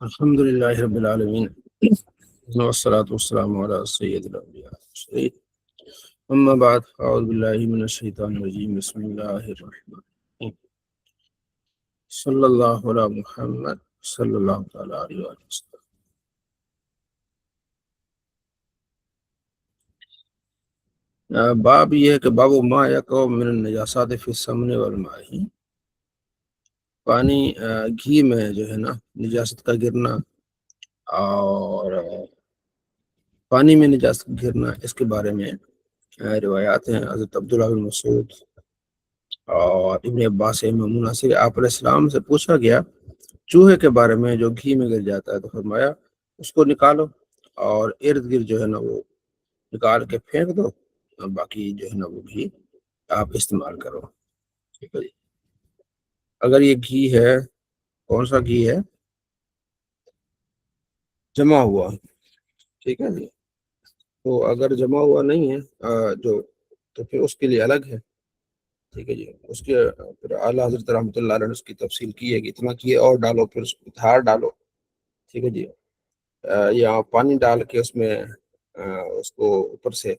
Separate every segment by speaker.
Speaker 1: الحمد لله رب العالمين والصلاة والسلام على سيد الأنبياء والمرسلين أما بعد أعوذ بالله من الشيطان الرجيم بسم الله الرحمن الرحيم صلی اللہ علی محمد صلی اللہ تعالیٰ علیہ وسلم۔ باب یہ ہے کہ باب ما یقع من النجاسات فی السمن والماء، پانی گھی میں جو ہے نا نجاست کا گرنا اور پانی میں نجاست کا گرنا، اس کے بارے میں روایات ہیں۔ حضرت عبداللہ بن مسعود اور ابن عباس میمونہ سے آپ علیہ السلام سے پوچھا گیا چوہے کے بارے میں جو گھی میں گر جاتا ہے، تو فرمایا اس کو نکالو اور ارد گرد جو ہے نا وہ نکال کے پھینک دو، باقی جو ہے نا وہ گھی آپ استعمال کرو۔ ٹھیک ہے جی۔ اگر یہ گھی ہے، کون سا گھی ہے؟ جمع ہوا، ٹھیک ہے جی۔ تو اگر جمع ہوا نہیں ہے تو پھر اس کے لیے الگ ہے، ٹھیک ہے جی۔ اس کے پھر اعلیٰ حضرت رحمۃ اللہ علیہ نے اس کی تفصیل کی ہے کہ اتنا کیے اور ڈالو، پھر اس کو دھار ڈالو، ٹھیک ہے جی، یا پانی ڈال کے اس میں اس کو اوپر سے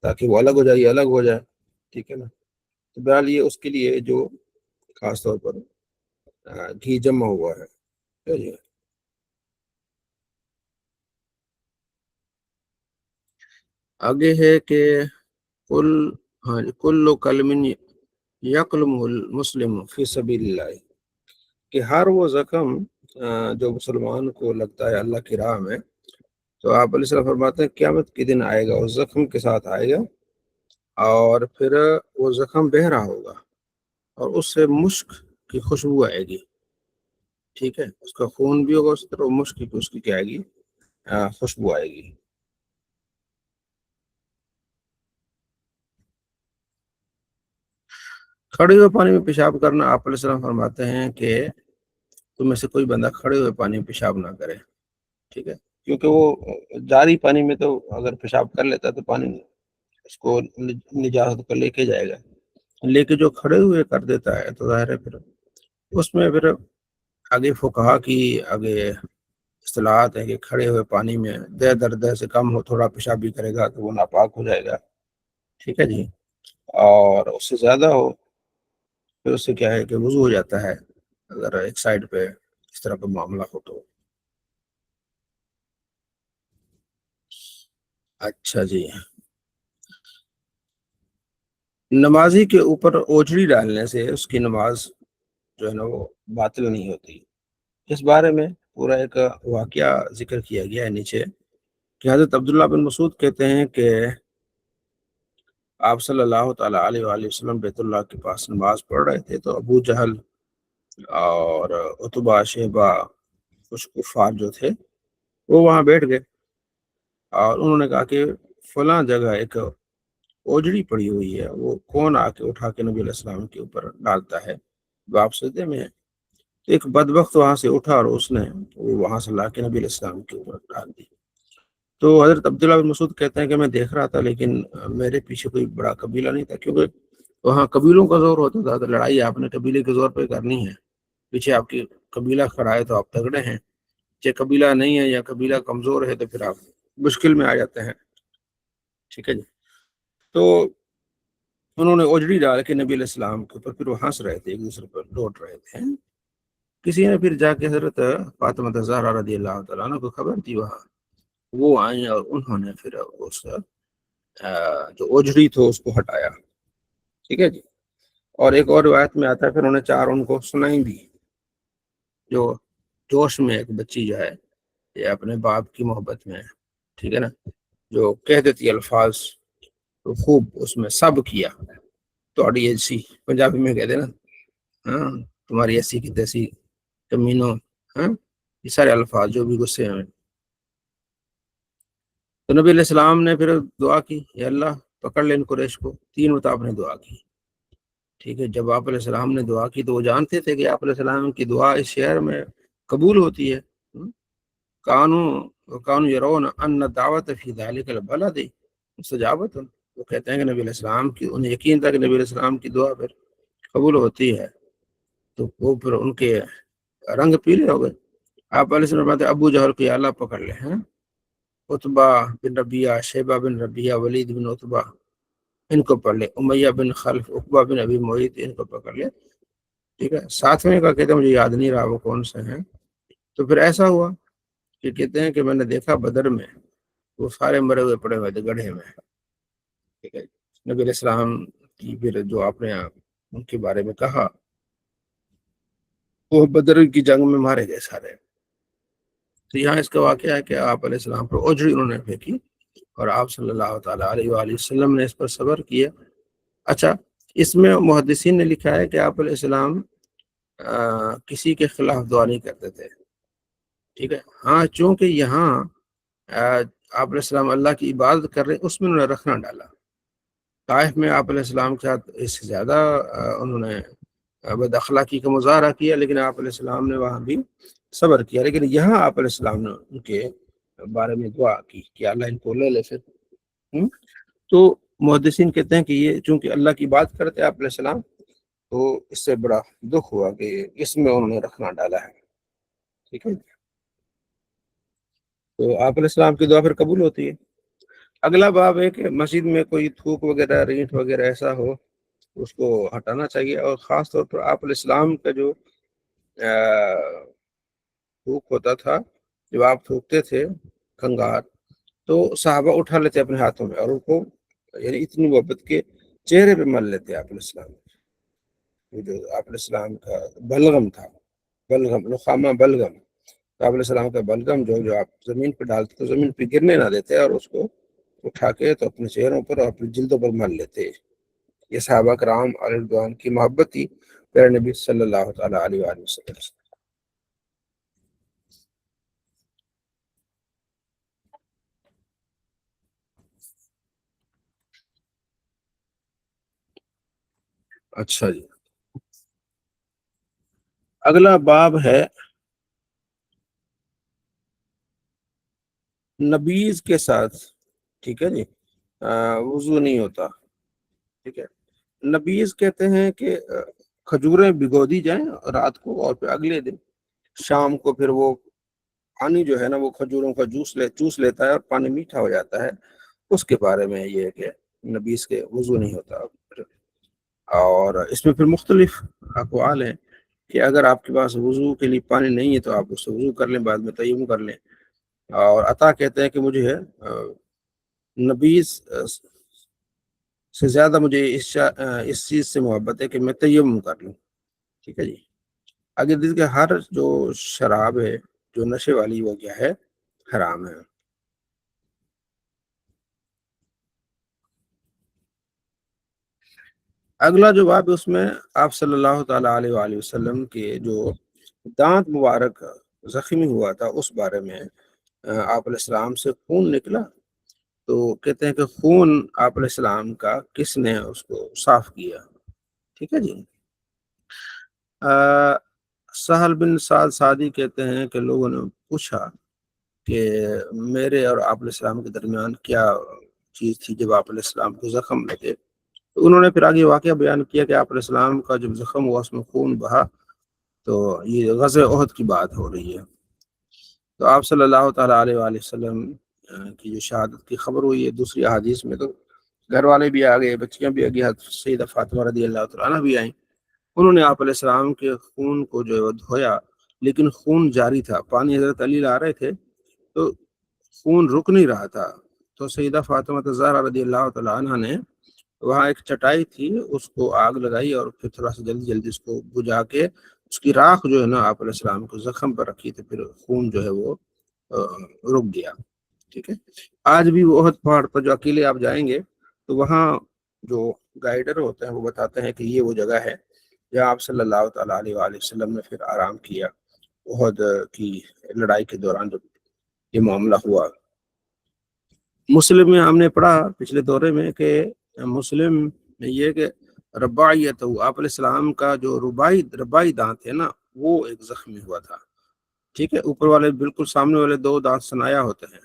Speaker 1: تاکہ وہ الگ ہو جائے، یہ الگ ہو جائے، ٹھیک ہے نا۔ تو بہرحال یہ اس کے لیے جو خاص طور پر گھی جمع ہوا ہے، ٹھیک ہے جی۔ آگے ہے کہ کل کلم یقلم المسلم فی سبیل اللہ، کہ ہر وہ زخم جو مسلمان کو لگتا ہے اللہ کی راہ میں، تو آپ علیہ السلام فرماتے ہیں قیامت کے دن آئے گا، اس زخم کے ساتھ آئے گا اور پھر وہ زخم بہہ رہا ہوگا اور اس سے مشک کی خوشبو آئے گی، ٹھیک ہے۔ اس کا خون بھی ہوگا اس طرح، مشک کی اس کی کیا آئے گی؟ خوشبو آئے گی۔ کھڑے ہوئے پانی میں پیشاب کرنا، آپ علیہ السلام فرماتے ہیں کہ تم میں سے کوئی بندہ کھڑے ہوئے پانی میں پیشاب نہ کرے، ٹھیک ہے، کیونکہ وہ جاری پانی میں تو اگر پیشاب کر لیتا ہے تو پانی اس کو نجاست کو لے کے جائے گا، لیکن جو کھڑے ہوئے کر دیتا ہے تو ظاہر ہے پھر اس میں پھر آگے فقہا کی آگے اصطلاحات ہے کہ کھڑے ہوئے پانی میں دہ دردہ سے کم ہو، تھوڑا پیشاب بھی کرے گا تو وہ ناپاک ہو جائے گا، ٹھیک ہے جی، اور اس سے زیادہ ہو پھر اس سے کیا ہے کہ وضو ہو جاتا ہے، اگر ایک سائڈ پہ اس طرح کا معاملہ ہو تو۔ اچھا جی، نمازی کے اوپر اوجڑی ڈالنے سے اس کی نماز جو ہے نا وہ باطل نہیں ہوتی۔ اس بارے میں پورا ایک واقعہ ذکر کیا گیا ہے نیچے، کہ حضرت عبداللہ بن مسعود کہتے ہیں کہ آپ صلی اللہ تعالیٰ علیہ وآلہ وسلم بیت اللہ کے پاس نماز پڑھ رہے تھے، تو ابو جہل اور عتبہ شیبہ کچھ کفار جو تھے وہ وہاں بیٹھ گئے اور انہوں نے کہا کہ فلاں جگہ ایک اوجڑی پڑی ہوئی ہے، وہ کون آ کے اٹھا کے نبی علیہ السلام کے اوپر ڈالتا ہے، جو آپ سجدے میں ہے۔ تو ایک بدبخت وہاں سے اٹھا اور اس نے وہ وہاں سے لا کے نبی علیہ السلام کے اوپر ڈال دی۔ تو حضرت عبداللہ بن مسعود کہتے ہیں کہ میں دیکھ رہا تھا، لیکن میرے پیچھے کوئی بڑا قبیلہ نہیں تھا، کیونکہ وہاں قبیلوں کا زور ہوتا تھا، تو لڑائی آپ نے قبیلے کے زور پہ کرنی ہے، پیچھے آپ کی قبیلہ کھڑا ہے تو آپ تگڑے ہیں، چاہے قبیلہ نہیں ہے یا قبیلہ کمزور ہے تو پھر آپ مشکل میں آ جاتے ہیں، ٹھیک ہے جی۔ تو انہوں نے اوجڑی ڈال کے نبی علیہ السلام کے اوپر، پھر وہ ہنس رہے تھے، ایک دوسرے پر لوٹ رہے تھے۔ کسی نے پھر جا کے حضرت فاطمہ زہرا رضی اللہ تعالیٰ عنہ کو خبر دی، وہاں وہ آئیں اور انہوں نے پھر اس جو اوجڑی تھو اس کو ہٹایا، ٹھیک ہے جی۔ اور ایک اور روایت میں آتا ہے پھر انہوں نے چار ان کو سنائی دی، جو جوش میں ایک بچی جو ہے یہ اپنے باپ کی محبت میں، ٹھیک ہے نا، جو کہہ دیتی الفاظ تو خوب اس میں سب کیا، توڑی ایسی پنجابی میں کہتے نا، ہاں تمہاری ایسی کی تیسی کمینوں، ہاں یہ سارے الفاظ جو بھی غصے ہیں۔ تو نبی علیہ السلام نے پھر دعا کی، یا اللہ پکڑ لے ان قریش کو، تین مرتبہ آپ نے دعا کی، ٹھیک ہے۔ جب آپ علیہ السلام نے دعا کی تو وہ جانتے تھے کہ آپ علیہ السلام کی دعا اس شہر میں قبول ہوتی ہے۔ کانو یرون ان دعوت فی ذلک البلد مستجابۃ، وہ کہتے ہیں کہ نبی علیہ السلام کی، انہیں یقین تھا کہ نبی علیہ السلام کی دعا پھر قبول ہوتی ہے، تو وہ پھر ان کے رنگ پیلے ہو گئے۔ آپ علیہ السلام فرماتے ہیں ابو جہل کو یا اللہ پکڑ لے ہیں، عتبہ بن ربیعہ، شیبہ بن ربیعہ، ولید بن عتبہ ان کو پکڑ لے، امیہ بن خلف، عقبہ بن ابی معیط ان کو پکڑ لے، ٹھیک ہے۔ ساتویں کا کہتے ہیں مجھے یاد نہیں رہا وہ کون سے ہیں۔ تو پھر ایسا ہوا کہ کہتے ہیں کہ میں نے دیکھا بدر میں وہ سارے مرے ہوئے پڑے ہوئے تھے گڑھے میں، ٹھیک ہے۔ نبی علیہ السلام کی پھر جو آپ نے ان کے بارے میں کہا، وہ بدر کی جنگ میں مارے گئے سارے۔ تو یہاں اس کا واقعہ ہے کہ آپ علیہ السلام پر اجڑی انہوں نے پھینکی اور آپ صلی اللہ تعالیٰ علیہ وآلہ وسلم نے اس پر صبر کیا۔ اچھا، اس میں محدثین نے لکھا ہے کہ آپ علیہ السلام کسی کے خلاف دعا نہیں کرتے تھے، ٹھیک ہے۔ ہاں، چونکہ یہاں آپ علیہ السلام اللہ کی عبادت کر رہے ہیں، اس میں انہوں نے رکھنا ڈالا۔ طائف میں آپ علیہ السلام کے ساتھ اس سے زیادہ انہوں نے بد اخلاقی کا مظاہرہ کیا، لیکن آپ علیہ السلام نے وہاں بھی صبر کیا۔ لیکن یہاں آپ علیہ السلام نے ان کے بارے میں دعا کی کہ اللہ ان کو لے لے پھر۔ تو محدثین کہتے ہیں کہ یہ چونکہ اللہ کی بات کرتے آپ علیہ السلام، تو اس سے بڑا دکھ ہوا کہ اس میں انہوں نے رکھنا ڈالا ہے، ٹھیک ہے۔ تو آپ علیہ السلام کی دعا پھر قبول ہوتی ہے۔ اگلا باب ہے کہ مسجد میں کوئی تھوک وغیرہ، رینٹ وغیرہ ایسا ہو اس کو ہٹانا چاہیے، اور خاص طور پر آپ علیہ السلام کا جو تھوک ہوتا تھا، جب آپ تھوکتے تھے کنگار، تو صحابہ اٹھا لیتے اپنے ہاتھوں میں اور ان کو یعنی اتنی محبت کے چہرے پہ مل لیتے آپ علیہ السلام۔ جو آپ علیہ السلام کا بلغم تھا، بلغم نخامہ بلغم، آپ علیہ السلام کا بلغم جو آپ زمین پہ ڈالتے تو زمین پہ گرنے نہ دیتے، اور اس کو اٹھا کے تو اپنے چہروں پر اور اپنی جلدوں پر مل لیتے۔ یہ صحابہ کرام علیہ رضوان کی محبت تھی پیارے نبی صلی اللہ تعالیٰ علیہ وآلہ وسلم۔ اچھا جی، اگلا باب ہے نبیذ کے ساتھ، ٹھیک ہے جی، وضو نہیں ہوتا، ٹھیک ہے۔ نبیذ کہتے ہیں کہ کھجوریں بھگو دی جائیں رات کو، اور پھر اگلے دن شام کو پھر وہ پانی جو ہے نا وہ کھجوروں کا چوس لیتا ہے اور پانی میٹھا ہو جاتا ہے، اس کے بارے میں یہ ہے کہ نبیذ کے وضو نہیں ہوتا۔ اور اس میں پھر مختلف اقوال ہیں کہ اگر آپ کے پاس وضو کے لیے پانی نہیں ہے تو آپ اس سے وضو کر لیں، بعد میں تیمم کر لیں۔ اور عطا کہتے ہیں کہ مجھے ہے نبیذ سے زیادہ مجھے اس چیز سے محبت ہے کہ میں تیمم کر لوں، ٹھیک ہے جی۔ اگر دل کے ہر جو شراب ہے جو نشے والی وہ کیا ہے، حرام ہے۔ اگلا جو باب اس میں آپ صلی اللہ تعالیٰ علیہ وآلہ وسلم کے جو دانت مبارک زخمی ہوا تھا اس بارے میں آپ علیہ السلام سے خون نکلا، تو کہتے ہیں کہ خون آپ علیہ السلام کا کس نے اس کو صاف کیا، ٹھیک ہے جی۔ سہل بن سعد سعدی کہتے ہیں کہ لوگوں نے پوچھا کہ میرے اور آپ علیہ السلام کے درمیان کیا چیز تھی جب آپ علیہ السلام کو زخم لگے، تو انہوں نے پھر آگے واقعہ بیان کیا کہ آپ علیہ السلام کا جب زخم ہوا اس میں خون بہا، تو یہ غزوہ احد کی بات ہو رہی ہے۔ تو آپ صلی اللہ تعالیٰ علیہ وآلہ وسلم کی جو شہادت کی خبر ہوئی ہے دوسری احادیث میں، تو گھر والے بھی آ گئے، بچیاں بھی آ گئی، سیدہ فاطمہ رضی اللہ تعالیٰ عنہ بھی آئیں۔ انہوں نے آپ علیہ السلام کے خون کو جو ہے وہ دھویا، لیکن خون جاری تھا، پانی حضرت علی لا رہے تھے تو خون رک نہیں رہا تھا۔ تو سیدہ فاطمہ زہرا رضی اللہ تعالیٰ عنہ نے وہاں ایک چٹائی تھی، اس کو آگ لگائی اور پھر تھوڑا سا جلدی جلدی اس کو بجھا کے اس کی راکھ جو ہے نا آپ علیہ السلام کو زخم پر رکھی، تو پھر خون جو ہے وہ رک گیا، ٹھیک ہے۔ آج بھی وہ احد پہاڑ پر جو اکیلے آپ جائیں گے تو وہاں جو گائیڈر ہوتے ہیں وہ بتاتے ہیں کہ یہ وہ جگہ ہے جہاں آپ صلی اللہ تعالیٰ علیہ وآلہ وسلم نے پھر آرام کیا احد کی لڑائی کے دوران جب یہ معاملہ ہوا۔ مسلم میں ہم نے پڑھا پچھلے دورے میں کہ مسلم میں یہ کہ رباعیت آپ علیہ السلام کا جو ربائی دانت ہے نا وہ ایک زخمی ہوا تھا، ٹھیک ہے۔ اوپر والے بالکل سامنے والے دو دانت سنایا ہوتے ہیں،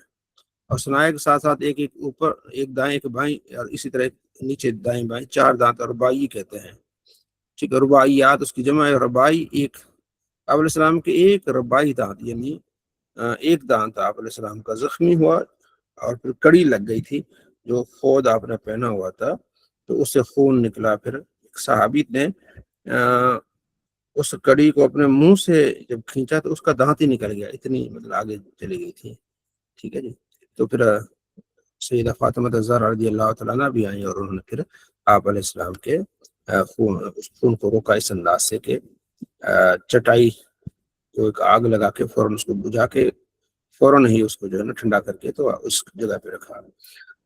Speaker 1: اور سنایا کے ساتھ ساتھ ایک ایک اوپر، ایک دائیں ایک بائیں، اور اسی طرح نیچے دائیں بائیں، چار دانت رباعی کہتے ہیں، ٹھیک ہے۔ رباعیات اس کی جمع ہے، رباعی ایک، آپ علیہ السلام کے ایک رباعی دانت یعنی ایک دانت آپ علیہ السلام کا زخمی ہوا اور پھر کڑی لگ گئی تھی جو خود آپ نے پہنا ہوا تھا، تو اس سے خون نکلا۔ پھر ایک صحابی نے اس کڑی کو اپنے منہ سے جب کھینچا تو اس کا دانت ہی نکل گیا، اتنی مطلب آگے چلی گئی تھی، ٹھیک ہے جی۔ تو پھر سیدہ فاطمہ الزہرا رضی اللہ تعالیٰ عنہ بھی آئیں اور انہوں نے پھر آپ علیہ السلام کے اس خون کو روکا اس انداز سے کہ چٹائی کو ایک آگ لگا کے فوراً اس کو بجھا کے فوراً ہی اس کو جو ہے نا ٹھنڈا کر کے تو اس جگہ پہ رکھا۔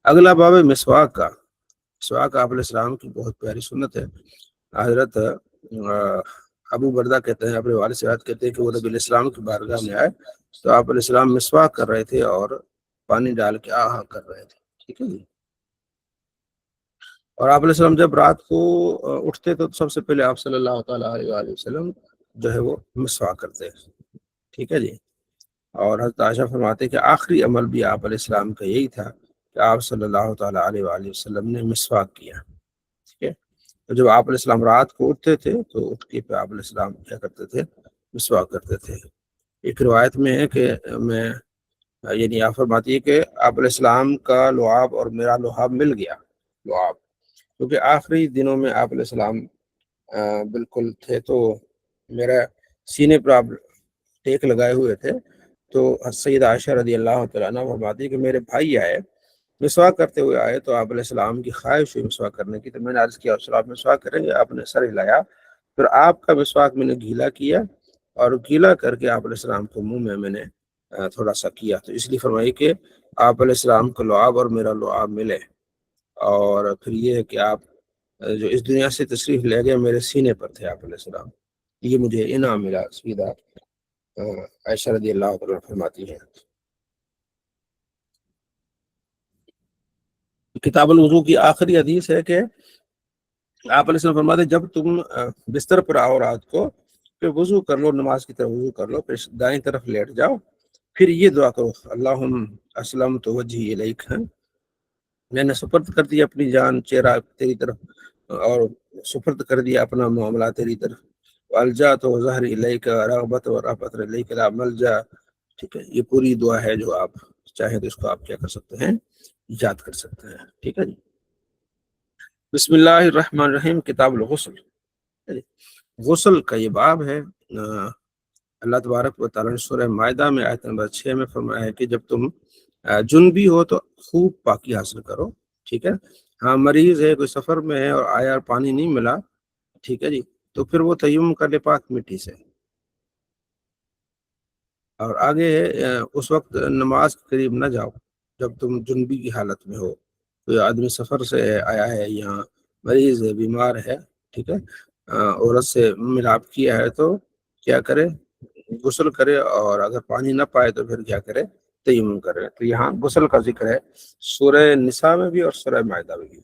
Speaker 1: اگلا باب ہے مسواک کا۔ مسواک آپ علیہ السلام کی بہت پیاری سنت ہے۔ حضرت ابو بردہ کہتے ہیں، اپنے والد سے یاد کہتے ہیں کہ وہ نبی علیہ السلام کی بارگاہ میں آئے تو آپ علیہ السلام مسواک کر رہے تھے اور پانی ڈال کے آہا کر رہے تھے، ٹھیک ہے جی۔ اور آپ علیہ السلام جب رات کو اٹھتے تو سب سے پہلے آپ صلی اللہ تعالیٰ علیہ وآلہ وسلم جو ہے وہ مسواک کرتے، ٹھیک ہے جی۔ اور حضرت عائشہ فرماتے کہ آخری عمل بھی آپ علیہ السلام کا یہی تھا کہ آپ صلی اللہ تعالیٰ علیہ وآلہ وسلم نے مسواک کیا، ٹھیک ہے۔ تو جب آپ علیہ السلام رات کو اٹھتے تھے تو اٹھ کے پہ آپ علیہ السلام کیا کرتے تھے؟ مسواک کرتے تھے۔ ایک روایت میں ہے کہ یعنی آپ فرماتی ہے کہ آپ علیہ السلام کا لعاب اور میرا لعاب مل گیا، لعاب، کیونکہ آخری دنوں میں آپ علیہ السلام بالکل تھے تو میرا سینے پر آپ ٹیک لگائے ہوئے تھے، تو سیدہ عائشہ رضی اللہ تعالیٰ عنہ فرماتی ہے کہ میرے بھائی آئے، مسواک کرتے ہوئے آئے، تو آپ علیہ السلام کی خواہش ہوئی مسواک کرنے کی، تو میں نے عرض کیا رسول آپ مسواک کریں گے؟ آپ نے سر ہلایا، پھر آپ کا مسواک میں نے گیلا کیا اور گیلا کر کے آپ علیہ السلام کو منہ میں نے تھوڑا سا کیا، تو اس لیے فرمائی کہ آپ علیہ السلام کا لعاب اور میرا لعاب ملے۔ اور پھر یہ ہے کہ آپ جو اس دنیا سے تشریف لے گئے میرے سینے پر تھے آپ علیہ السلام، یہ مجھے انعام ملا، سیدھا عائشہ رضی اللہ عنہ فرماتی ہیں۔ کتاب الوضو کی آخری حدیث ہے کہ آپ علیہ السلام فرماتے جب تم بستر پر آؤ رات کو، پھر وضو کر لو، نماز کی طرح وضو کر لو، پھر دائیں طرف لیٹ جاؤ، پھر یہ دعا کرو اللہم اسلمت وجہی الیک، میں نے سپرد کر دیا اپنی جان چہرہ تیری طرف اور سپرد کر دیا اپنا معاملہ تیری طرف، الجأت ظہری الیک رغبت و رہبت الیک لا ملجا، ٹھیک ہے۔ یہ پوری دعا ہے جو آپ چاہیں تو اس کو آپ کیا کر سکتے ہیں؟ یاد کر سکتے ہیں، ٹھیک ہے جی۔ بسم اللہ الرحمن الرحیم۔ کتاب الغسل، غسل کا یہ باب ہے۔ اللہ تبارک و تعالیٰ نے سورہ مائدہ میں آیت نمبر 6 میں فرمایا ہے کہ جب تم جنبی ہو تو خوب پاکی حاصل کرو، ٹھیک ہے۔ ہاں مریض ہے، کوئی سفر میں ہے اور آیا اور پانی نہیں ملا، ٹھیک ہے جی، تو پھر وہ تیمم کر لے پاک مٹی سے۔ اور آگے اس وقت نماز کے قریب نہ جاؤ جب تم جنبی کی حالت میں ہو، کوئی آدمی سفر سے آیا ہے یا مریض ہے، بیمار ہے، ٹھیک ہے، عورت سے ملاپ کیا ہے تو کیا کرے؟ غسل کرے، اور اگر پانی نہ پائے تو پھر کیا کرے؟ تیمم کرے۔ تو یہاں غسل کا ذکر ہے سورہ نساء میں بھی اور سورہ مائدہ میں بھی۔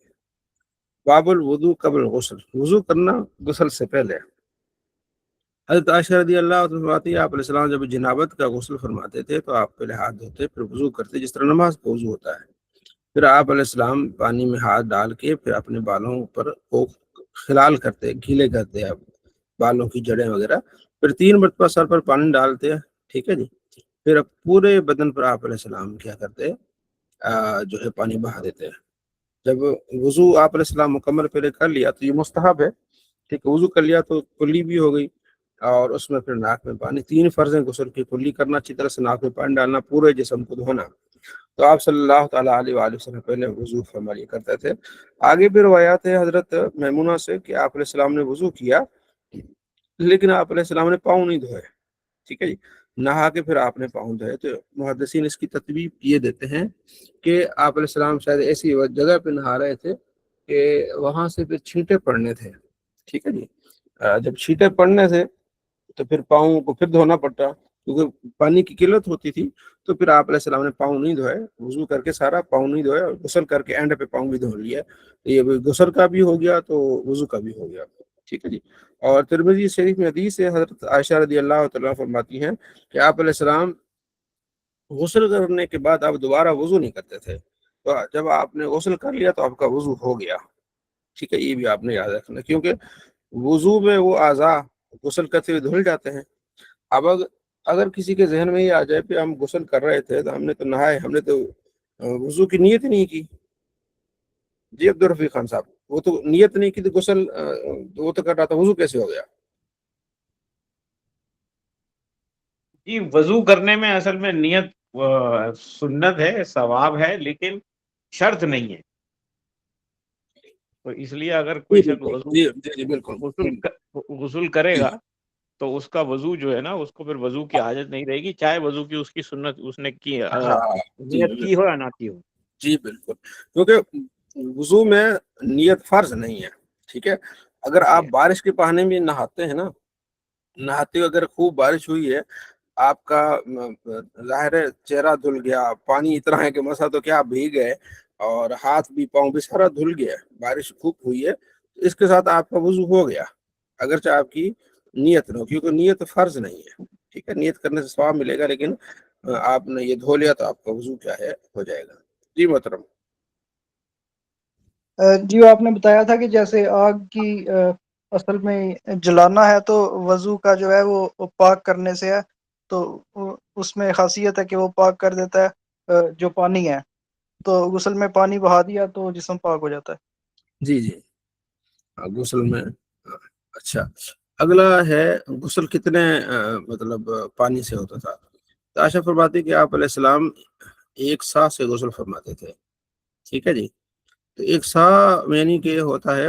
Speaker 1: باب الوضو قبل غسل، وضو کرنا غسل سے پہلے۔ حضرت عائشہ رضی اللہ عنہ فرماتی ہے آپ علیہ السلام جب جنابت کا غسل فرماتے تھے تو آپ پہلے ہاتھ دھوتے پھر وضو کرتے جس طرح نماز کا وضو ہوتا ہے، پھر آپ علیہ السلام پانی میں ہاتھ ڈال کے پھر اپنے بالوں پر کو خلال کرتے، گیلے کرتے ہیں بالوں کی جڑیں وغیرہ، پھر 3 مرتبہ سر پر پانی ڈالتے ہیں، ٹھیک ہے جی، پھر پورے بدن پر آپ علیہ السلام کیا کرتے جو ہے پانی بہا دیتے ہیں۔ جب وضو آپ علیہ السلام مکمل پہلے کر لیا تو یہ مستحب ہے، ٹھیک ہے، وضو کر لیا تو کلی بھی ہو گئی، اور اس میں پھر ناک میں پانی، 3 فرض ہیں غسل کی، کلی کرنا، اچھی طرح سے ناک میں پانی ڈالنا، پورے جسم کو دھونا۔ تو آپ صلی اللہ تعالیٰ علیہ وآلہ وسلم پہلے وضو فرما لیا کرتے تھے۔ آگے بھی روایات ہے حضرت میمونہ سے کہ آپ علیہ السلام نے وضو کیا لیکن آپ علیہ السلام نے پاؤں نہیں دھوئے، ٹھیک ہے جی، نہا کے پھر آپ نے پاؤں دھوئے۔ تو محدثین اس کی تطبیق یہ دیتے ہیں کہ آپ علیہ السلام شاید ایسی جگہ پہ نہا رہے تھے کہ وہاں سے پھر چھینٹے پڑنے تھے، ٹھیک ہے جی، جب چھینٹے پڑنے تھے تو پھر پاؤں کو پھر دھونا پڑتا کیونکہ پانی کی قلت ہوتی تھی، تو پھر آپ علیہ السلام نے پاؤں نہیں دھوئے، وضو کر کے سارا پاؤں نہیں دھوئے، اور غسل کر کے اینڈ پہ پاؤں بھی دھو لیا، یہ غسل کا بھی ہو گیا تو وضو کا بھی ہو گیا، ٹھیک ہے جی۔ اور ترمذی شریف میں حدیث ہے، حضرت عائشہ رضی اللہ تعالیٰ فرماتی ہیں کہ آپ علیہ السلام غسل کرنے کے بعد آپ دوبارہ وضو نہیں کرتے تھے، تو جب آپ نے غسل کر لیا تو آپ کا وضو ہو گیا، ٹھیک ہے، یہ بھی آپ نے یاد رکھنا، کیونکہ وضو میں وہ اعضاء غسل کرتے ہوئے دھل جاتے ہیں۔ اب اگر کسی کے ذہن میں یہ آ جائے کہ ہم غسل کر رہے تھے تو ہم نے تو نہائے، ہم نے تو وضو کی نیت نہیں کی. جی عبدالرفیق خان صاحب، وہ تو نیت نہیں کی تو غسل وہ تو کر رہا تھا، وضو کیسے ہو گیا؟
Speaker 2: جی وضو کرنے میں اصل میں نیت سنت ہے، ثواب ہے، لیکن شرط نہیں ہے. تو اس لیے اگر کوئی شخص غسل کرے گا تو اس کا وضو جو ہے نا، اس کو پھر وضو کی حاجت نہیں رہے گی، چاہے وضو کی اس کی سنت اس نے کی نیت کی ہو یا نہ کی ہو.
Speaker 1: جی بالکل، کیونکہ وضو میں نیت فرض نہیں ہے. ٹھیک ہے، اگر آپ بارش کے پانی میں نہاتے ہیں نا، نہاتے ہوئے اگر خوب بارش ہوئی ہے، آپ کا ظاہر ہے چہرہ دھل گیا، پانی اتنا ہے کہ مسا تو کیا بھیگ گئے، اور ہاتھ بھی پاؤں بھی سارا دھل گیا، بارش خوب ہوئی ہے، اس کے ساتھ آپ کا وضو ہو گیا، اگرچہ آپ کی نیت نہ ہو، کیونکہ نیت فرض نہیں ہے. ٹھیک ہے، نیت کرنے سے ثواب ملے گا، لیکن آپ نے یہ دھو لیا تو آپ کا وضو کیا ہے، ہو جائے گا. جی محترم.
Speaker 3: جی آپ نے بتایا تھا کہ جیسے آگ کی اصل میں جلانا ہے تو وضو کا جو ہے وہ پاک کرنے سے ہے، تو اس میں خاصیت ہے کہ وہ پاک کر دیتا ہے جو پانی ہے، تو غسل میں پانی بہا دیا تو جسم پاک ہو جاتا ہے.
Speaker 1: جی جی، غسل میں. اچھا، اگلا ہے غسل کتنے مطلب پانی سے ہوتا تھا؟ تو عائشہ فرماتی کہ آپ علیہ السلام ایک سا سے غسل فرماتے تھے. ٹھیک ہے جی، تو ایک سا یعنی کہ ہوتا ہے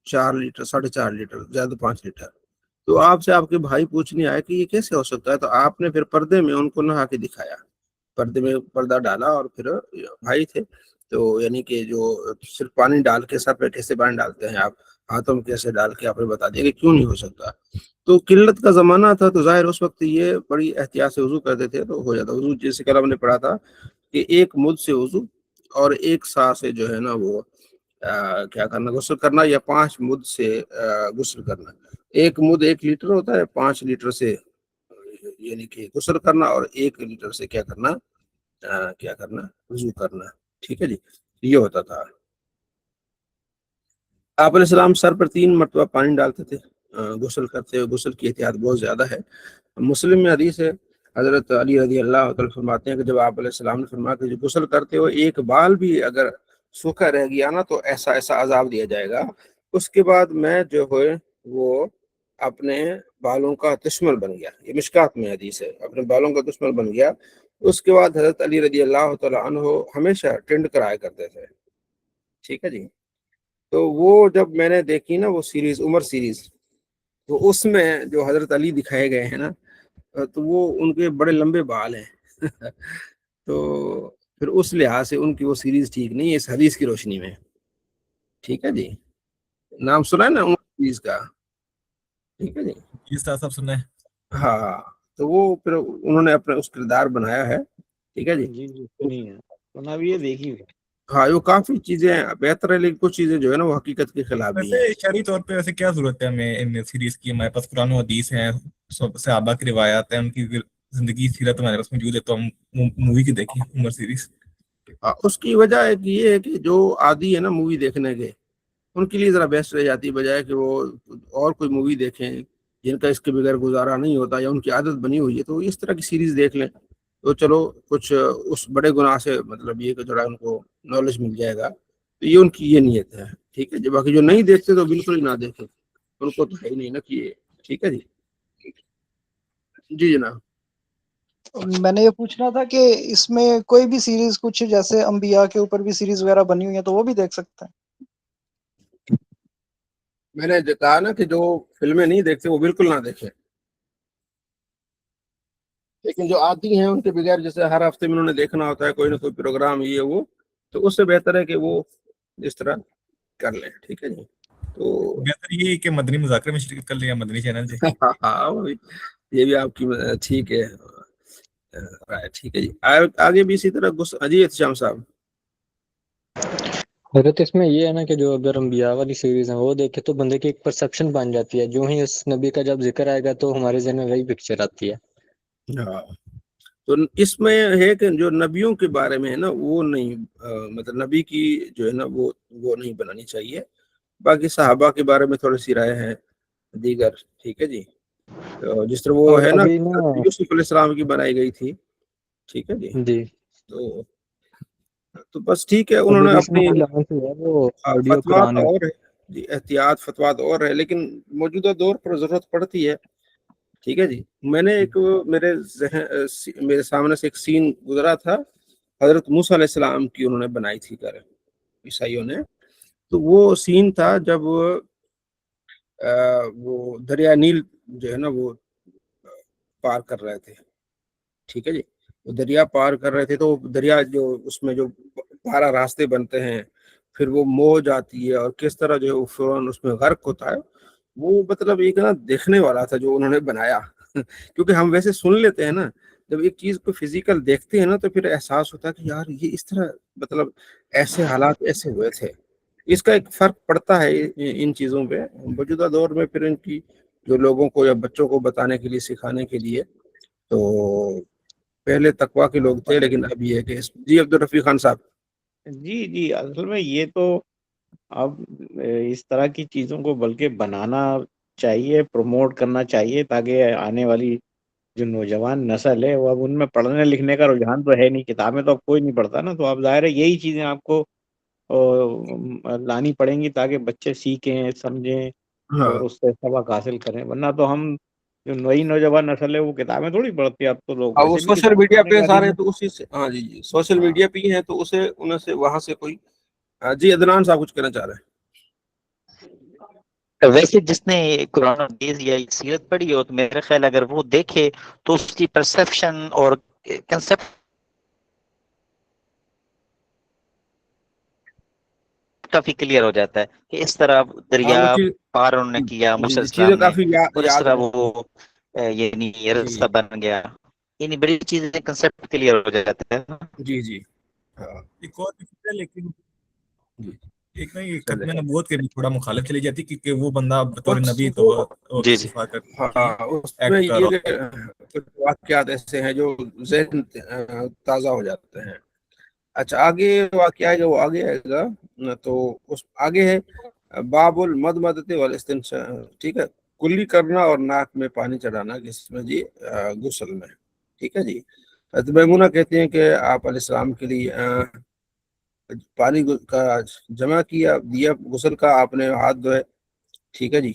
Speaker 1: 4 لیٹر 4.5 لیٹر، زیادہ 5 لیٹر. تو آپ سے آپ کے بھائی پوچھنے آئے کہ یہ کیسے ہو سکتا ہے، تو آپ نے پھر پردے میں ان کو نہا کے دکھایا، پردے میں پردہ ڈالا، اور پھر بھائی تھے تو یعنی کہ جو صرف پانی ڈال کے سر پہ کیسے پانی ڈالتے ہیں آپ، ہاتھوں میں کیسے ڈال کے آپ نے بتا دیا کہ کیوں نہیں ہو سکتا. تو قلت کا زمانہ تھا، تو ظاہر اس وقت یہ بڑی احتیاط سے وضو کرتے تھے تو ہو جاتا وضو. جیسے کہ ہم نے پڑھا تھا کہ ایک مد سے وضو اور ایک سا سے جو ہے نا وہ کیا کرنا، غسل کرنا، یا 5 مد سے غسل کرنا. ایک مد 1 لیٹر ہوتا ہے، 5 لیٹر سے یعنی کہ غسل کرنا، اور 1 لیٹر سے کیا کرنا وضو کرنا. ٹھیک ہے جی، یہ ہوتا تھا. آپ علیہ السلام سر پر 3 مرتبہ پانی ڈالتے تھے غسل کرتے ہوئے. غسل کی احتیاط بہت زیادہ ہے. مسلم میں حدیث ہے، حضرت علی رضی اللہ تعالی فرماتے ہیں کہ جب آپ علیہ السلام نے فرمایا کہ جو غسل کرتے ہوئے ایک بال بھی اگر سوکھا رہ گیا نا تو ایسا ایسا عذاب دیا جائے گا، اس کے بعد میں جو ہے وہ اپنے بالوں کا دشمن بن گیا. یہ مشکات میں حدیث ہے، اپنے بالوں کا دشمن بن گیا. اس کے بعد حضرت علی رضی اللہ تعالی عنہ ہمیشہ ٹرینڈ کرایا کرتے تھے. ٹھیک ہے جی، تو وہ جب میں نے دیکھی نا وہ سیریز، عمر سیریز، تو اس میں جو حضرت علی دکھائے گئے ہیں نا، تو وہ ان کے بڑے لمبے بال ہیں تو پھر اس لحاظ سے ان کی وہ سیریز ٹھیک نہیں ہے اس حدیث کی روشنی میں. ٹھیک ہے جی، نام سنا ہے نا عمر سیریز کا؟ ٹھیک ہے جی،
Speaker 4: اس طرح سب سنا ہے.
Speaker 1: ہاں، تو وہ پھر انہوں نے اپنا اس کردار بنایا ہے. ٹھیک ہے جی،
Speaker 2: جی جی سنی ہے، سنا بھی ہے، دیکھی بھی.
Speaker 1: ہاں، وہ کافی چیزیں بہتر ہے، لیکن کچھ چیزیں جو ہے نا وہ حقیقت کے خلاف بھی ہیں.
Speaker 4: ویسے شرعی طور پہ ویسے کیا ضرورت ہے ہمیں ان سیریز کی؟ ہمارے پاس قرآن و حدیث ہیں، صحابہ کی روایات ہیں، ان کی زندگی سیرت ہمارے پاس موجود ہے، تو ہم مووی کی دیکھیں عمر سیریز.
Speaker 1: اس کی وجہ یہ ہے کہ جو عادی ہے نا مووی دیکھنے کے، ان کے لیے ذرا بیسٹ رہ جاتی، بجائے کہ وہ اور کوئی مووی دیکھیں جن کا اس کے بغیر گزارا نہیں ہوتا یا ان کی عادت بنی ہوئی ہے، تو اس طرح کی سیریز دیکھ لیں تو چلو کچھ اس بڑے گناہ سے مطلب یہ کہ تھوڑا ان کو نالج مل جائے گا. تو یہ ان کی یہ نیت ہے. ٹھیک ہے جی، باقی جو نہیں دیکھتے تو بالکل ہی نہ دیکھیں، ان کو تو ہے ہی نہیں نا کہ. ٹھیک ہے جی. جی جناب.
Speaker 3: میں نے یہ پوچھنا تھا کہ اس میں کوئی بھی سیریز، کچھ جیسے انبیاء کے اوپر بھی سیریز وغیرہ بنی ہوئی ہے تو وہ بھی دیکھ سکتے ہیں؟
Speaker 1: میں نے کہا نا کہ جو فلمیں نہیں دیکھتے وہ بالکل نہ دیکھیں، لیکن جو آتی ہیں ان کے بغیر، جیسے ہر ہفتے میں انہوں نے دیکھنا ہوتا ہے کوئی نہ کوئی پروگرام یہ وہ، تو اس سے بہتر ہے کہ وہ اس طرح کر لیں. ٹھیک ہے جی، تو
Speaker 4: بہتر یہ کہ مدنی مذاکرے میں شرکت کر لیں یا مدنی چینل سے.
Speaker 1: ہاں یہ بھی آپ کی ٹھیک ہے. ٹھیک ہے جی، آگے بھی اسی طرح. جی احتشام صاحب.
Speaker 5: حضرت اس میں یہ ہے نا کہ جو اگر انبیاء والی سیریز ہیں وہ دیکھے تو بندے کی ایک پرسپشن بن جاتی ہے، جو ہی اس نبی کا جب ذکر آئے گا تو ہمارے ذہن میں وہی پکچر آتی ہے.
Speaker 1: ہاں، تو اس میں ہے کہ جو نبیوں کے بارے میں ہے نا وہ نہیں، مطلب نبی کی جو ہے نا وہ نہیں بنانی چاہیے. باقی صحابہ کے بارے میں تھوڑی سی رائے ہیں دیگر. ٹھیک ہے جی، جس طرح وہ
Speaker 5: اور
Speaker 1: ہے نا
Speaker 5: ابھی نا
Speaker 1: یوسف علیہ السلام کی بنائی گئی تھی. ٹھیک ہے جی.
Speaker 5: جی
Speaker 1: تو بس ٹھیک ہے، انہوں
Speaker 5: ابھی
Speaker 1: نے اپنی
Speaker 5: ریسنٹلی لانچ ہوا ہے وہ آڈیو
Speaker 1: فتوا
Speaker 5: قرآن.
Speaker 1: تو اور ہے جی، احتیاط فتویٰ تو اور ہے، لیکن موجودہ دور پر ضرورت پڑتی ہے. ٹھیک ہے جی. میں نے ایک میرے سامنے سے ایک سین گزرا تھا، حضرت موسیٰ علیہ السلام کی انہوں نے بنائی تھی گھر عیسائیوں نے. تو وہ سین تھا جب وہ دریا نیل جو ہے نا وہ پار کر رہے تھے. ٹھیک ہے جی. وہ دریا پار کر رہے تھے، تو دریا جو اس میں جو 12 راستے بنتے ہیں، پھر وہ موج آتی ہے اور کس طرح جو ہے وہ فوراً اس میں غرق ہوتا ہے. وہ مطلب ایک نا دیکھنے والا تھا جو انہوں نے بنایا. کیونکہ ہم ویسے سن لیتے ہیں نا، جب ایک چیز کو فزیکل دیکھتے ہیں نا تو پھر احساس ہوتا ہے کہ یار یہ اس طرح مطلب ایسے حالات ایسے ہوئے تھے. اس کا ایک فرق پڑتا ہے ان چیزوں پہ. موجودہ دور میں پھر ان کی جو لوگوں کو یا بچوں کو بتانے کے لیے سکھانے کے لیے، تو پہلے تقویٰ کے لوگ تھے، لیکن اب یہ ہے کہ جی عبد الرفیق خان صاحب.
Speaker 2: جی اصل میں یہ تو اب اس طرح کی چیزوں کو بلکہ بنانا چاہیے، پروموٹ کرنا چاہیے، تاکہ آنے والی جو نوجوان نسل ہے وہ اب ان میں پڑھنے لکھنے کا رجحان تو ہے نہیں، کتابیں تو اب کوئی نہیں پڑھتا نا، تو اب ظاہر ہے یہی چیزیں آپ کو لانی پڑیں گی تاکہ بچے سیکھیں، سمجھیں
Speaker 1: ہاں
Speaker 2: اور اس سے سبق حاصل کریں. ورنہ تو ہم جو نئی نوجوان نسل ہے وہ کتابیں تھوڑی پڑھتی ہے. اب تو لوگ
Speaker 1: اب وہ
Speaker 2: ویسے بھی
Speaker 1: سوشل
Speaker 2: کتابیں
Speaker 1: میڈیا
Speaker 2: پڑھنے
Speaker 1: پہ
Speaker 2: کے عادی
Speaker 1: سارے
Speaker 2: ہیں.
Speaker 1: تو اسی سے، ہاں جی سوشل
Speaker 2: ہاں
Speaker 1: میڈیا پہ ہی ہیں، تو اسے انہیں سے وہاں سے کوئی جی عدنان صاحب کچھ کہنا چاہ رہے ہیں.
Speaker 6: ویسے جس نے قرآن حدیث یا سیرت پڑھی ہو تو میرا خیال اگر وہ دیکھے تو اس کی پرسپشن اور کنسپٹ کافی کلیئر ہو جاتا ہے کہ اس طرح دریا
Speaker 1: وہ چیز
Speaker 6: پار انہوں نے کیا موسیٰ
Speaker 1: جی
Speaker 6: علیہ
Speaker 1: چیزیں
Speaker 6: السلام نے،
Speaker 1: کافی
Speaker 6: اور اس
Speaker 1: یاد
Speaker 6: طرح
Speaker 1: رہتی
Speaker 6: وہ یعنی
Speaker 1: جی
Speaker 6: رستہ بن گیا. یعنی بڑی چیزیں کنسپٹ کلیئر ہو جاتا ہے.
Speaker 1: جی ہاں
Speaker 4: ایک اور بھی چیز ہے، لیکن
Speaker 1: جی
Speaker 4: ایک نا یہ
Speaker 1: چلے.
Speaker 4: ختم نبوت کے بھی تھوڑا مخالف چلی جاتی کیونکہ وہ بندہ بطور
Speaker 1: بس
Speaker 4: نبی تو
Speaker 1: وہ
Speaker 6: جی جی
Speaker 4: استفادہ کی
Speaker 1: ہاں اس میں
Speaker 4: ایکٹ کر
Speaker 1: یہ
Speaker 4: ہوتا ہے.
Speaker 1: کہ واقعات ایسے ہیں جو ذہن تازہ ہو جاتے ہیں. اچھا آگے واقعہ ہے جو وہ آگے آئے گا، تو اس آگے ہے باب المد مدتے والاستنشاق. ٹھیک ہے. کلی کرنا اور ناک میں پانی چڑھانا کس میں جی غسل میں. ٹھیک ہے جی. میمونہ کہتے ہیں کہ آپ علیہ السلام کے لیے پانی کا جمع دیا غسل کا، آپ نے ہاتھ دھوئے. ٹھیک ہے جی.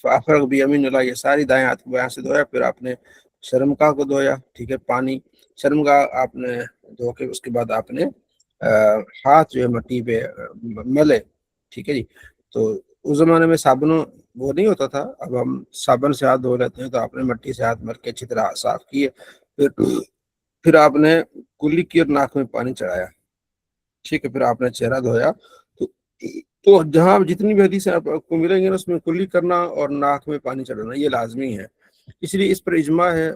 Speaker 1: فافرغ بیمین اللہ، یہ ساری دائیں ہاتھ کو یہاں سے دھویا، پھر آپ نے شرمگاہ کو دھویا. ٹھیک ہے. پانی شرمگاہ آپ نے دھو کے اس کے بعد آپ نے ہاتھ جو ہے مٹی پہ ملے. ٹھیک ہے جی. تو اس زمانے میں صابن وہ نہیں ہوتا تھا، اب ہم صابن سے ہاتھ دھو لیتے ہیں، تو آپ نے مٹی سے ہاتھ مل کے اچھی طرح صاف کیے. پھر آپ نے کلی کی اور ناک میں پانی چڑھایا. ٹھیک ہے. پھر آپ نے چہرہ دھویا. تو جہاں جتنی بھی حدیثیں آپ کو ملیں گے نا، اس میں کلی کرنا اور ناک میں پانی چڑھانا یہ لازمی ہے. اس لیے اس پر اجماع ہے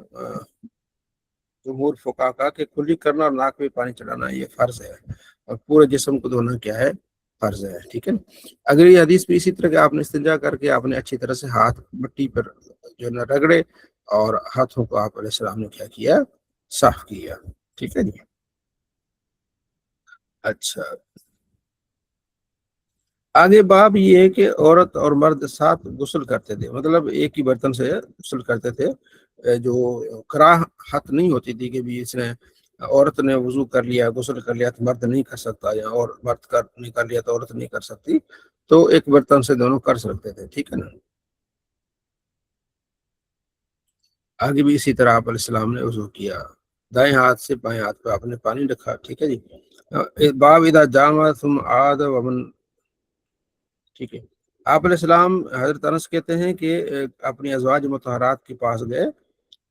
Speaker 1: جمہور فقہا کا کہ کلی کرنا اور ناک میں پانی چڑھانا یہ فرض ہے، اور پورے جسم کو دھونا کیا ہے، فرض ہے. ٹھیک ہے. اگر یہ حدیث بھی اسی طرح کہ آپ نے استنجا کر کے آپ نے اچھی طرح سے ہاتھ مٹی پر جو ہے رگڑے اور ہاتھوں کو آپ علیہ السلام نے کیا کیا، صاف کیا. ٹھیک ہے جی. اچھا آگے باب یہ ہے کہ عورت اور مرد ساتھ غسل کرتے تھے، مطلب ایک ہی برتن سے غسل کرتے تھے. جو کراہت نہیں ہوتی تھی کہ بھی اس نے عورت نے وضو کر لیا، غسل کر لیا تو مرد نہیں کر سکتا، یا اور مرد نہیں کر لیا تو عورت نہیں کر سکتی، تو ایک برتن سے دونوں کر سکتے تھے. ٹھیک ہے نا. آگے بھی اسی طرح آپ علیہ السلام نے وضو کیا، دائیں ہاتھ سے بائیں ہاتھ پہ آپ نے پانی رکھا. ٹھیک ہے جی. باب اذا جامع ثم عاد ومن. ٹھیک ہے. آپ علیہ السلام حضرت انس کہتے ہیں کہ اپنی ازواج مطہرات کے پاس گئے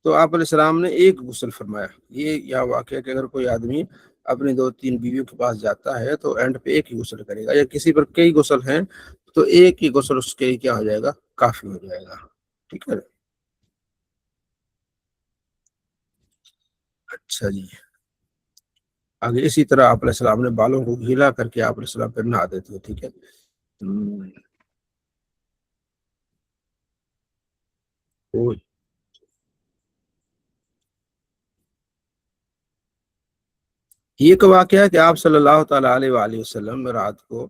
Speaker 1: تو آپ علیہ السلام نے ایک غسل فرمایا. یہ واقعہ کہ اگر کوئی آدمی اپنی 2-3 بیویوں کے پاس جاتا ہے تو اینڈ پہ ایک ہی غسل کرے گا، یا کسی پر کئی غسل ہیں تو ایک ہی غسل اس کے کیا ہو جائے گا، کافی ہو جائے گا. ٹھیک ہے. اچھا جی. آگے اسی طرح آپ علیہ السلام نے بالوں کو گیلا کر کے آپ علیہ السلام پھر نہا دیتے. ٹھیک ہے. یہ ایک واقعہ ہے کہ آپ صلی اللہ تعالیٰ علیہ وآلہ وسلم رات کو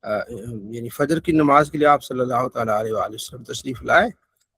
Speaker 1: یعنی فجر کی نماز کے لیے آپ صلی اللہ تعالیٰ علیہ وآلہ وسلم تشریف لائے،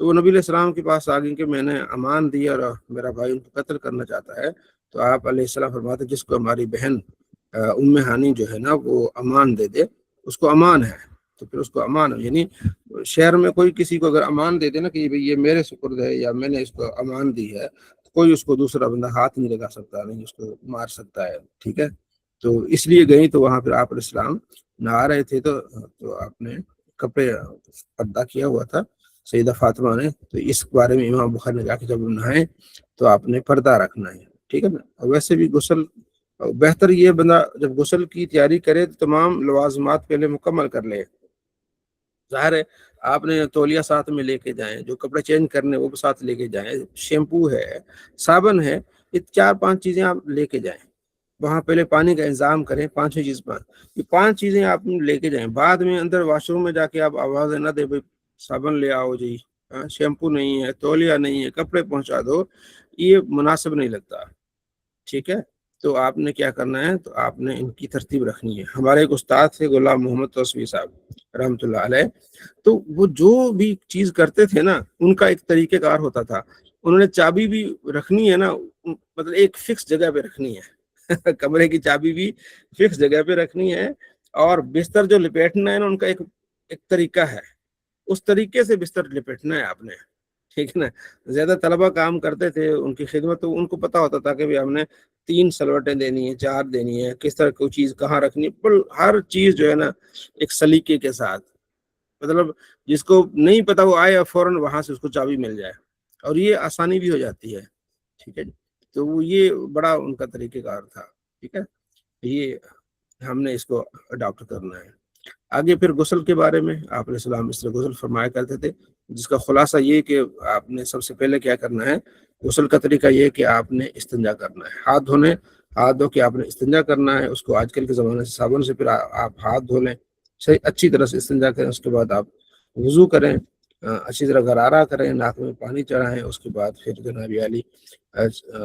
Speaker 1: تو وہ نبی علیہ السلام کے پاس آ گئی کہ میں نے امان دی اور میرا بھائی ان کو قتل کرنا چاہتا ہے. تو آپ علیہ السلام فرماتے جس کو ہماری بہن ام ہانی جو ہے نا وہ امان دے دے اس کو امان ہے. تو پھر اس کو امان ہے، یعنی شہر میں کوئی کسی کو اگر امان دے دے نا کہ یہ میرے سپرد ہے یا میں نے اس کو امان دی ہے، کوئی اس کو دوسرا بندہ ہاتھ نہیں لگا سکتا، نہیں اس کو مار سکتا ہے. ٹھیک ہے، تو اس لیے گئی. تو وہاں پھر آپ علیہ السلام نہا رہے تھے تو آپ نے کپڑے پردہ کیا ہوا تھا سیدہ فاطمہ نے. تو اس بارے میں امام بخاری نے کہا کہ جب نہائیں تو آپ نے پردہ رکھنا ہے. ٹھیک ہے نا. ویسے بھی غسل بہتر یہ بندہ جب غسل کی تیاری کرے تو تمام لوازمات پہلے مکمل کر لے. ظاہر ہے آپ نے تولیہ ساتھ میں لے کے جائیں، جو کپڑے چینج کرنے وہ ساتھ لے کے جائیں، شیمپو ہے، صابن ہے، یہ 4-5 چیزیں آپ لے کے جائیں. وہاں پہلے پانی کا انتظام کریں. 5 چیز یہ 5 چیزیں آپ لے کے جائیں. بعد میں اندر واش روم میں جا کے آپ آوازیں نہ دیں بھائی صابن لے آؤ جی، شیمپو نہیں ہے، تولیہ نہیں ہے، کپڑے پہنچا دو، یہ مناسب نہیں لگتا. ٹھیک ہے، تو آپ نے کیا کرنا ہے، تو آپ نے ان کی ترتیب رکھنی ہے. ہمارے ایک استاد تھے غلام محمد توسوی صاحب رحمۃ اللہ علیہ، تو وہ جو بھی چیز کرتے تھے نا ان کا ایک طریقہ کار ہوتا تھا. انہوں نے چابی بھی رکھنی ہے نا، مطلب ایک فکس جگہ پہ رکھنی ہے کمرے کی چابی بھی فکس جگہ پہ رکھنی ہے، اور بستر جو لپیٹنا ہے نا ان کا ایک طریقہ ہے، اس طریقے سے بستر لپیٹنا ہے آپ نے. ٹھیک ہے نا. زیادہ طلبہ کام کرتے تھے ان کی خدمت، تو ان کو پتا ہوتا تھا کہ ہم نے 3 سلوٹیں دینی ہے، 4 دینی ہے، کس طرح کوئی چیز کہاں رکھنی ہے. پر ہر چیز جو ہے نا ایک سلیقے کے ساتھ، مطلب جس کو نہیں پتا وہ آئے فوراً وہاں سے اس کو چابی مل جائے، اور یہ آسانی بھی ہو جاتی ہے. ٹھیک ہے، تو وہ یہ بڑا ان کا طریقہ کار تھا. ٹھیک ہے، یہ ہم نے اس کو اڈاپٹ کرنا ہے. آگے پھر غسل کے بارے میں آپ علیہ السلام اس طرح غسل فرمایا کرتے تھے، جس کا خلاصہ یہ کہ آپ نے سب سے پہلے کیا کرنا ہے. غسل کا طریقہ یہ کہ آپ نے استنجا کرنا ہے. ہاتھ دھو کے آپ نے استنجا کرنا ہے. اس کو آج کل کے زمانے سے صابن سے پھر آپ ہاتھ دھو لیں، صحیح اچھی طرح سے استنجا کریں. اس کے بعد آپ وضو کریں، اچھی طرح غرارہ کریں، ناک میں پانی چڑھائیں. اس کے بعد پھر جناب علی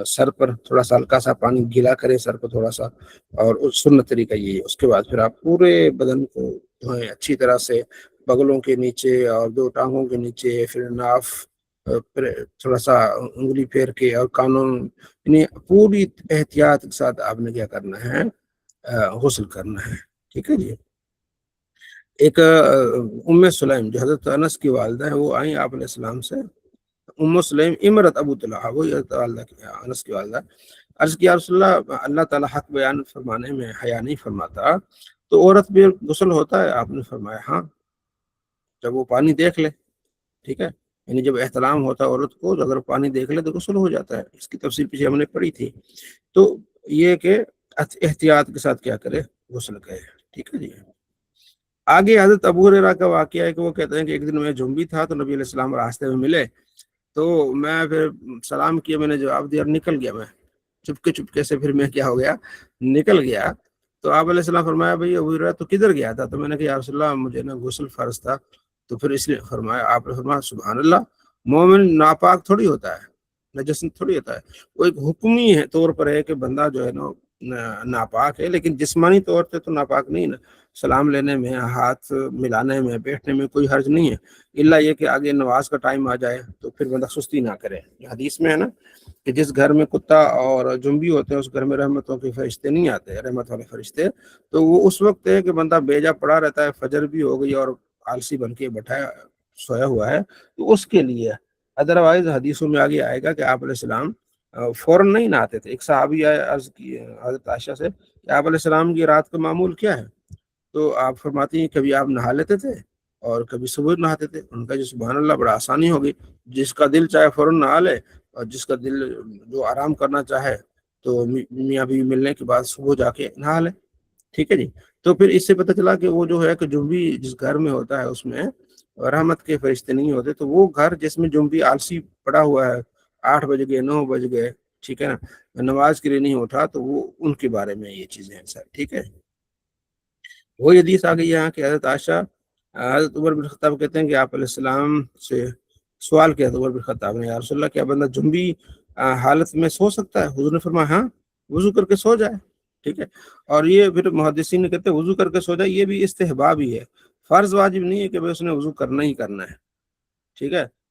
Speaker 1: سر پر تھوڑا سا ہلکا سا پانی گیلا کریں سر پر تھوڑا سا، اور سنت طریقہ یہ ہے. اس کے بعد پھر آپ پورے بدن کو دھوئیں اچھی طرح سے، بغلوں کے نیچے اور 2 ٹانگوں کے نیچے، پھر ناف تھوڑا سا انگلی پھیر کے، اور کانوں، یعنی پوری احتیاط کے ساتھ آپ نے کیا کرنا ہے، غسل کرنا ہے. ٹھیک ہے جی. ایک ام سلیم جو حضرت انس کی والدہ ہے، وہ آئیں آپ علیہ السلام سے. ام سلیم امرت ابو طلحہ، وہی انس کی والدہ. عرض کیا رسول اللہ، اللہ تعالیٰ حق بیان فرمانے میں حیا نہیں فرماتا، تو عورت بھی غسل ہوتا ہے؟ آپ نے فرمایا ہاں، جب وہ پانی دیکھ لے. ٹھیک ہے، یعنی جب احتلام ہوتا ہے عورت کو، اگر پانی دیکھ لے تو غسل ہو جاتا ہے. اس کی تفصیل پیچھے ہم نے پڑھی تھی. تو یہ کہ احتیاط کے ساتھ کیا کرے، غسل کرے. ٹھیک ہے جی. آگے حضرت ابو ہریرہ کا واقعہ ہے کہ وہ کہتے ہیں کہ ایک دن میں جنبی تھا تو نبی علیہ السلام راستے میں ملے، تو میں پھر سلام کیا، میں نے جواب دیا اور نکل گیا. میں چپکے سے پھر میں کیا ہو گیا، نکل گیا. تو آپ علیہ السلام فرمایا بھائی ابو ہریرہ تو کدھر گیا تھا؟ تو میں نے کہا یا رسول اللہ مجھے نا غسل فرض تھا. تو پھر اس لیے فرمایا، آپ نے فرمایا سبحان اللہ، مومن ناپاک تھوڑی ہوتا ہے، نجس تھوڑی ہوتا ہے. وہ ایک حکمی ہے طور پر ہے کہ بندہ جو ہے نا ناپاک ہے، لیکن جسمانی طور پہ تو ناپاک نہیں نا. سلام لینے میں، ہاتھ ملانے میں، بیٹھنے میں کوئی حرج نہیں ہے، الا یہ کہ آگے نماز کا ٹائم آ جائے تو پھر بندہ سستی نہ کرے. حدیث میں ہے نا کہ جس گھر میں کتا اور جنبی ہوتے ہیں اس گھر میں رحمتوں کے فرشتے نہیں آتے، رحمت والے فرشتے. تو وہ اس وقت ہے کہ بندہ بیجا پڑا رہتا ہے، فجر بھی ہو گئی اور آلسی بن کے بیٹھا سویا ہوا ہے، تو اس کے لیے. ادروائز حدیثوں میں آگے آئے گا کہ آپ علیہ السلام فوراً نہیں نہاتے تھے. ایک صحابی آئے عرض کی حضرت عائشہ سے کہ آپ علیہ السلام کی رات کا معمول کیا ہے؟ تو آپ فرماتی ہیں کبھی آپ نہا لیتے تھے اور کبھی صبح نہاتے تھے. ان کا جو سبحان اللہ بڑا آسانی ہوگی، جس کا دل چاہے فوراً نہا لے، اور جس کا دل جو آرام کرنا چاہے تو میاں بیوی ملنے کے بعد صبح جا کے نہا لے. ٹھیک ہے جی. تو پھر اس سے پتہ چلا کہ وہ جو ہے کہ جنبی جس گھر میں ہوتا ہے اس میں رحمت کے فرشتے نہیں ہوتے. تو وہ گھر جس میں جنبی آلسی پڑا ہوا ہے، 8 بج گئے 9 بج گئے، ٹھیک ہے نا، نماز کے لیے نہیں اٹھا، تو وہ ان کے بارے میں یہ چیزیں ہیں سر. ٹھیک ہے. وہی حدیث آ گئی یہاں کہ حضرت عائشہ، حضرت عمر بن خطاب کہتے ہیں کہ آپ علیہ السلام سے سوال کیا عمر بن خطاب نے، یا رسول اللہ کیا بندہ جنبی حالت میں سو سکتا ہے؟ حضور نے فرمایا ہاں، وضو کر کے سو جائے. ٹھیک ہے. اور یہ پھر محدثین نے کہتے ہیں وضو کر کے سو جائے، یہ بھی استحباب ہی ہے، فرض واجب نہیں ہے کہ بھائی اس نے وضو کرنا ہی کرنا ہے. ٹھیک ہے.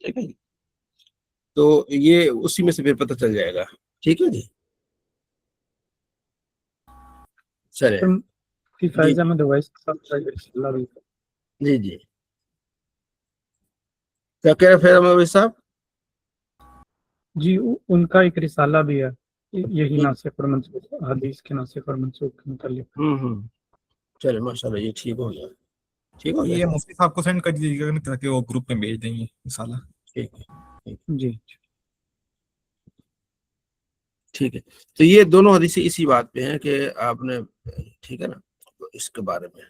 Speaker 1: ٹھیک ہے جی. تو یہ اسی میں سے پھر پتہ چل جائے گا. ٹھیک ہے جی, چلے
Speaker 7: فی فائز احمد اویس صاحب کا رسالہ بھی ہے.
Speaker 1: جی جی. کیا کہہ رہے فیض احمد صاحب؟
Speaker 7: جی ان کا ایک رسالہ بھی ہے یہی ناسخ اور منسوخ حدیث کے ناسخ اور منسوخ کے متعلق.
Speaker 1: چلے ماشاء اللہ, یہ ٹھیک ہو گیا. ٹھیک ہو
Speaker 4: یہ
Speaker 1: گیا.
Speaker 4: مفتی صاحب کو سینڈ کر دیجیے گا تاکہ وہ گروپ میں بھیج دیں گے رسالہ.
Speaker 1: ٹھیک ہے
Speaker 7: جی
Speaker 1: ٹھیک ہے. تو یہ دونوں حدیثیں اسی بات پہ ہیں کہ آپ نے, ٹھیک ہے نا, تو اس کے بارے میں.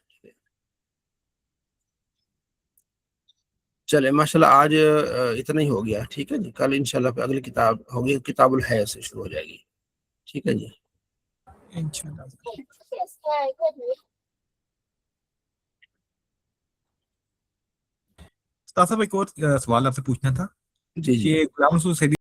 Speaker 1: چلے ماشاءاللہ آج اتنا ہی ہو گیا. ٹھیک ہے جی, کل انشاءاللہ پہ اگلی کتاب ہوگی, کتاب الحیض سے شروع ہو جائے گی. ٹھیک ہے جی.
Speaker 4: انشاءاللہ. استاد صاحب ایک اور سوال آپ سے پوچھنا تھا
Speaker 1: جی جی.
Speaker 4: کہ غلام رسول